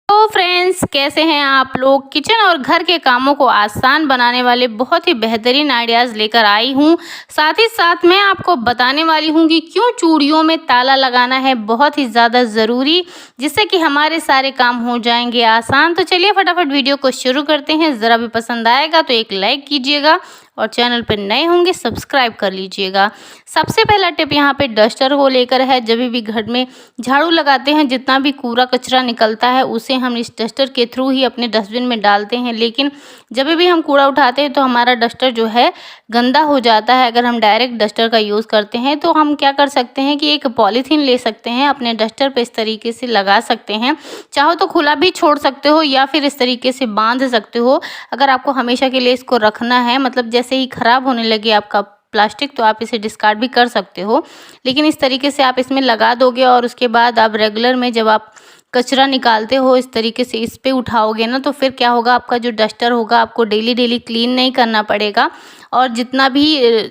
तो फ्रेंड्स, कैसे हैं आप लोग। किचन और घर के कामों को आसान बनाने वाले बहुत ही बेहतरीन आइडियाज़ लेकर आई हूँ। साथ ही साथ मैं आपको बताने वाली हूँ कि क्यों चूड़ियों में ताला लगाना है बहुत ही ज़्यादा ज़रूरी, जिससे कि हमारे सारे काम हो जाएंगे आसान। तो चलिए फटाफट वीडियो को शुरू करते हैं। ज़रा भी पसंद आएगा तो एक लाइक कीजिएगा और चैनल पर नए होंगे सब्सक्राइब कर लीजिएगा। सबसे पहला टिप यहाँ पे डस्टर को लेकर है। जब भी घर में झाड़ू लगाते हैं, जितना भी कूड़ा कचरा निकलता है उसे हम इस डस्टर के थ्रू ही अपने डस्टबिन में डालते हैं, लेकिन जब भी हम कूड़ा उठाते हैं तो हमारा डस्टर जो है गंदा हो जाता है। अगर हम डायरेक्ट डस्टर का यूज़ करते हैं तो हम क्या कर सकते हैं कि एक पॉलीथीन ले सकते हैं, अपने डस्टर पे इस तरीके से लगा सकते हैं। चाहो तो खुला भी छोड़ सकते हो या फिर इस तरीके से बांध सकते हो। अगर आपको हमेशा के लिए इसको रखना है, मतलब जैसे ही ख़राब होने लगे आपका प्लास्टिक, तो आप इसे डिस्कार्ड भी कर सकते हो। लेकिन इस तरीके से आप इसमें लगा दोगे और उसके बाद आप रेगुलर में जब आप कचरा निकालते हो इस तरीके से इस पे उठाओगे ना, तो फिर क्या होगा, आपका जो डस्टर होगा आपको डेली क्लीन नहीं करना पड़ेगा। और जितना भी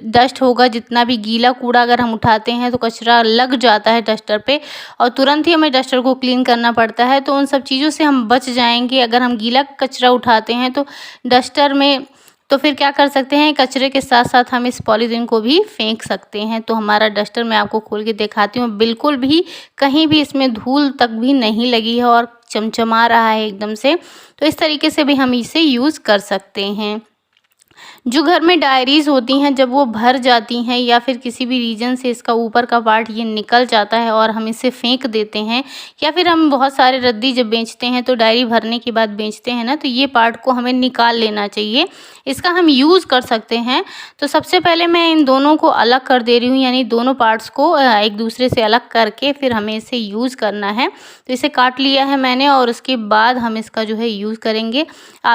डस्ट होगा, जितना भी गीला कूड़ा अगर हम उठाते हैं तो कचरा लग जाता है डस्टर पे और तुरंत ही हमें डस्टर को क्लीन करना पड़ता है। तो उन सब चीज़ों से हम बच जाएंगे। अगर हम गीला कचरा उठाते हैं तो डस्टर में, तो फिर क्या कर सकते हैं, कचरे के साथ साथ हम इस पॉलीथीन को भी फेंक सकते हैं। तो हमारा डस्टर मैं आपको खोल के दिखाती हूँ, बिल्कुल भी कहीं भी इसमें धूल तक भी नहीं लगी है और चमचमा रहा है एकदम से। तो इस तरीके से भी हम इसे यूज़ कर सकते हैं। जो घर में डायरीज़ होती हैं, जब वो भर जाती हैं या फिर किसी भी रीज़न से इसका ऊपर का पार्ट ये निकल जाता है और हम इसे फेंक देते हैं, या फिर हम बहुत सारे रद्दी जब बेचते हैं तो डायरी भरने के बाद बेचते हैं ना, तो ये पार्ट को हमें निकाल लेना चाहिए। इसका हम यूज़ कर सकते हैं। तो सबसे पहले मैं इन दोनों को अलग कर दे रही हूँ, यानी दोनों पार्ट्स को एक दूसरे से अलग करके फिर हमें इसे यूज़ करना है। तो इसे काट लिया है मैंने और उसके बाद हम इसका जो है यूज़ करेंगे।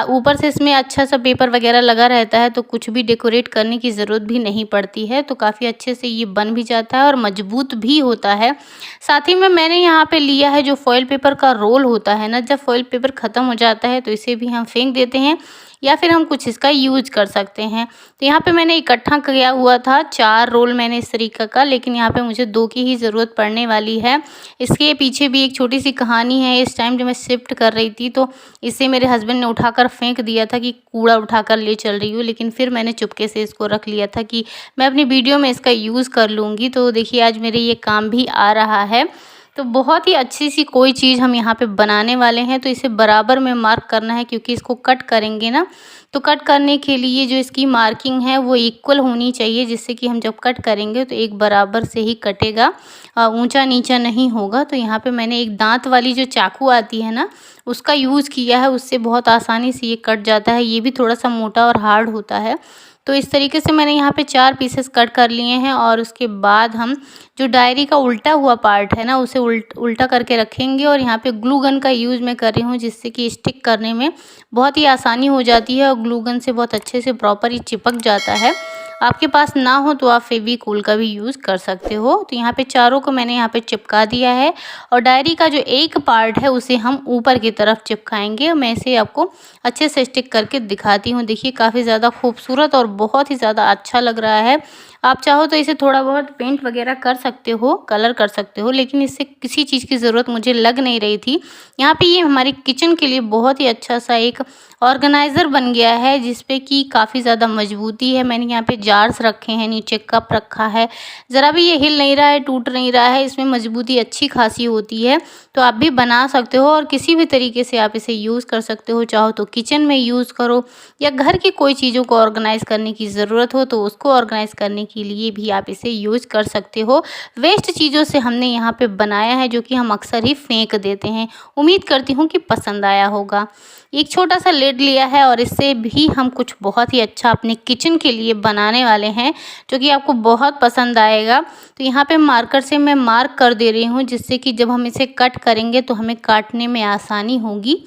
ऊपर से इसमें अच्छा सा पेपर वगैरह लगा रहता है, तो कुछ भी डेकोरेट करने की ज़रूरत भी नहीं पड़ती है। तो काफ़ी अच्छे से ये बन भी जाता है और मजबूत भी होता है। साथ ही में मैंने यहाँ पे लिया है जो फॉइल पेपर का रोल होता है ना, जब फॉइल पेपर ख़त्म हो जाता है तो इसे भी हम फेंक देते हैं या फिर हम कुछ इसका यूज कर सकते हैं। तो यहाँ पे मैंने इकट्ठा किया हुआ था 4 रोल मैंने इस तरीके का, लेकिन यहाँ पे मुझे 2 की ही ज़रूरत पड़ने वाली है। इसके पीछे भी एक छोटी सी कहानी है। इस टाइम जब मैं शिफ्ट कर रही थी तो इसे मेरे हस्बैंड ने उठाकर फेंक दिया था कि कूड़ा उठाकर ले चल रही हूँ, लेकिन फिर मैंने चुपके से इसको रख लिया था कि मैं अपनी वीडियो में इसका यूज़ कर लूँगी। तो देखिए आज मेरे ये काम भी आ रहा है। तो बहुत ही अच्छी सी कोई चीज़ हम यहाँ पे बनाने वाले हैं, तो इसे बराबर में मार्क करना है, क्योंकि इसको कट करेंगे ना, तो कट करने के लिए जो इसकी मार्किंग है वो इक्वल होनी चाहिए, जिससे कि हम जब कट करेंगे तो एक बराबर से ही कटेगा, ऊंचा नीचा नहीं होगा। तो यहाँ पे मैंने एक दांत वाली जो चाकू आती है ना, उसका यूज़ किया है। उससे बहुत आसानी से ये कट जाता है। ये भी थोड़ा सा मोटा और हार्ड होता है। तो इस तरीके से मैंने यहाँ पे 4 पीसेस कट कर लिए हैं और उसके बाद हम जो डायरी का उल्टा हुआ पार्ट है ना, उसे उल्टा करके रखेंगे। और यहाँ पे ग्लू गन का यूज़ मैं कर रही हूँ, जिससे कि स्टिक करने में बहुत ही आसानी हो जाती है और ग्लू गन से बहुत अच्छे से प्रॉपर ही चिपक जाता है। आपके पास ना हो तो आप फेविकोल का भी यूज़ कर सकते हो। तो यहाँ पे चारों को मैंने यहाँ पे चिपका दिया है और डायरी का जो एक पार्ट है उसे हम ऊपर की तरफ चिपकाएंगे। मैं इसे आपको अच्छे से स्टिक करके दिखाती हूँ। देखिए काफ़ी ज़्यादा खूबसूरत और बहुत ही ज़्यादा अच्छा लग रहा है। आप चाहो तो इसे थोड़ा बहुत पेंट वगैरह कर सकते हो, कलर कर सकते हो, लेकिन इससे किसी चीज़ की ज़रूरत मुझे लग नहीं रही थी। यहाँ पे ये हमारी किचन के लिए बहुत ही अच्छा सा एक ऑर्गेनाइज़र बन गया है, जिसपे कि काफ़ी ज़्यादा मजबूती है। मैंने यहाँ पे जार्स रखे हैं, नीचे कप रखा है, ज़रा भी ये हिल नहीं रहा है, टूट नहीं रहा है। इसमें मजबूती अच्छी खासी होती है। तो आप भी बना सकते हो और किसी भी तरीके से आप इसे यूज़ कर सकते हो। चाहो तो किचन में यूज़ करो या घर की कोई चीज़ों को ऑर्गेनाइज़ करने की ज़रूरत हो तो उसको ऑर्गेनाइज़ करने के लिए भी आप इसे यूज़ कर सकते हो। वेस्ट चीज़ों से हमने यहाँ पे बनाया है, जो कि हम अक्सर ही फेंक देते हैं। उम्मीद करती हूँ कि पसंद आया होगा। एक छोटा सा लिड लिया है और इससे भी हम कुछ बहुत ही अच्छा अपने किचन के लिए बनाने वाले हैं, जो कि आपको बहुत पसंद आएगा। तो यहाँ पे मार्कर से मैं मार्क कर दे रही हूँ, जिससे कि जब हम इसे कट करेंगे तो हमें काटने में आसानी होगी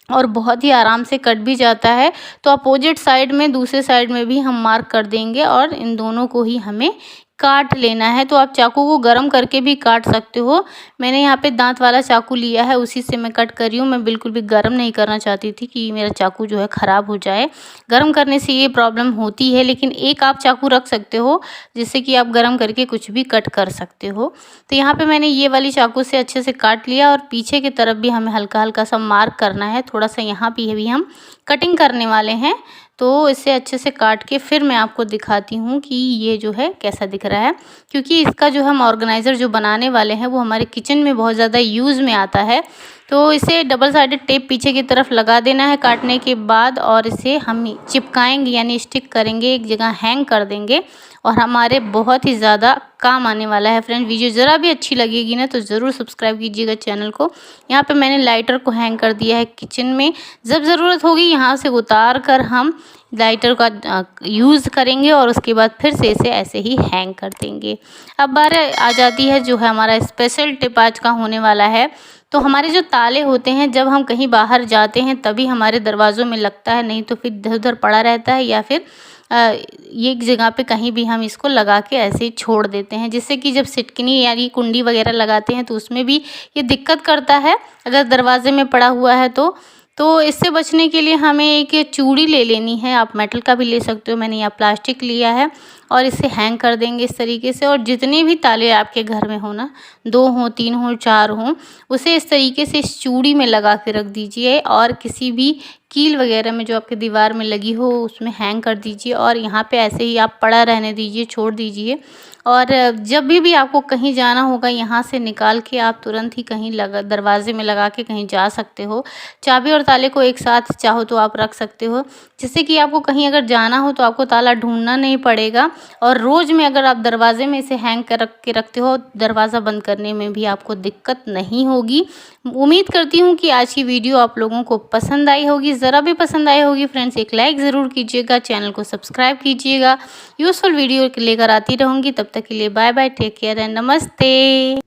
और बहुत ही आराम से कट भी जाता है। तो अपोजिट साइड में, दूसरे साइड में भी हम मार्क कर देंगे और इन दोनों को ही हमें काट लेना है। तो आप चाकू को गर्म करके भी काट सकते हो। मैंने यहाँ पे दांत वाला चाकू लिया है, उसी से मैं कट कर रही हूँ। मैं बिल्कुल भी गर्म नहीं करना चाहती थी कि मेरा चाकू जो है ख़राब हो जाए। गर्म करने से ये प्रॉब्लम होती है, लेकिन एक आप चाकू रख सकते हो जिससे कि आप गर्म करके कुछ भी कट कर सकते हो। तो यहाँ पे मैंने ये वाली चाकू से अच्छे से काट लिया और पीछे की तरफ भी हमें हल्का हल्का सा मार्क करना है। थोड़ा सा यहाँ पे भी हम कटिंग करने वाले हैं। तो इसे अच्छे से काट के फिर मैं आपको दिखाती हूँ कि ये जो है कैसा दिख रहा है, क्योंकि इसका जो हम ऑर्गेनाइज़र जो बनाने वाले हैं वो हमारे किचन में बहुत ज़्यादा यूज़ में आता है। तो इसे डबल साइडेड टेप पीछे की तरफ लगा देना है काटने के बाद, और इसे हम चिपकाएंगे यानी स्टिक करेंगे, एक जगह हैंग कर देंगे और हमारे बहुत ही ज़्यादा काम आने वाला है। फ्रेंड, वीडियो ज़रा भी अच्छी लगेगी ना तो ज़रूर सब्सक्राइब कीजिएगा चैनल को। यहाँ पे मैंने लाइटर को हैंग कर दिया है किचन में। जब ज़रूरत होगी यहाँ से उतार कर हम लाइटर का यूज़ करेंगे और उसके बाद फिर से इसे ऐसे ही हैंग कर देंगे। अब बार आ जाती है जो है हमारा स्पेशल टिप आज का होने वाला है। तो हमारे जो ताले होते हैं, जब हम कहीं बाहर जाते हैं तभी हमारे दरवाज़ों में लगता है, नहीं तो फिर इधर उधर पड़ा रहता है या फिर एक जगह पे कहीं भी हम इसको लगा के ऐसे ही छोड़ देते हैं, जिससे कि जब सिटकनी यानी कुंडी वगैरह लगाते हैं तो उसमें भी ये दिक्कत करता है अगर दरवाजे में पड़ा हुआ है तो इससे बचने के लिए हमें एक चूड़ी ले लेनी है। आप मेटल का भी ले सकते हो, मैंने यहाँ प्लास्टिक लिया है और इसे हैंग कर देंगे इस तरीके से। और जितने भी ताले आपके घर में हो ना, 2 हों 3 हों 4 हों, उसे इस तरीके से इस चूड़ी में लगा के रख दीजिए और किसी भी कील वगैरह में जो आपके दीवार में लगी हो उसमें हैंग कर दीजिए और यहाँ पे ऐसे ही आप पड़ा रहने दीजिए, छोड़ दीजिए। और जब भी आपको कहीं जाना होगा यहाँ से निकाल के आप तुरंत ही कहीं दरवाजे में लगा के कहीं जा सकते हो। चाबी और ताले को एक साथ चाहो तो आप रख सकते हो, जिससे कि आपको कहीं अगर जाना हो तो आपको ताला ढूंढना नहीं पड़ेगा। और रोज़ में अगर आप दरवाजे में इसे हैंग कर के रखते हो, दरवाज़ा बंद करने में भी आपको दिक्कत नहीं होगी। उम्मीद करती हूँ कि आज की वीडियो आप लोगों को पसंद आई होगी। ज़रा भी पसंद आई होगी फ्रेंड्स, एक लाइक ज़रूर कीजिएगा, चैनल को सब्सक्राइब कीजिएगा। यूज़फुल वीडियो लेकर आती रहूँगी। तब तक के लिए bye bye, take care and नमस्ते।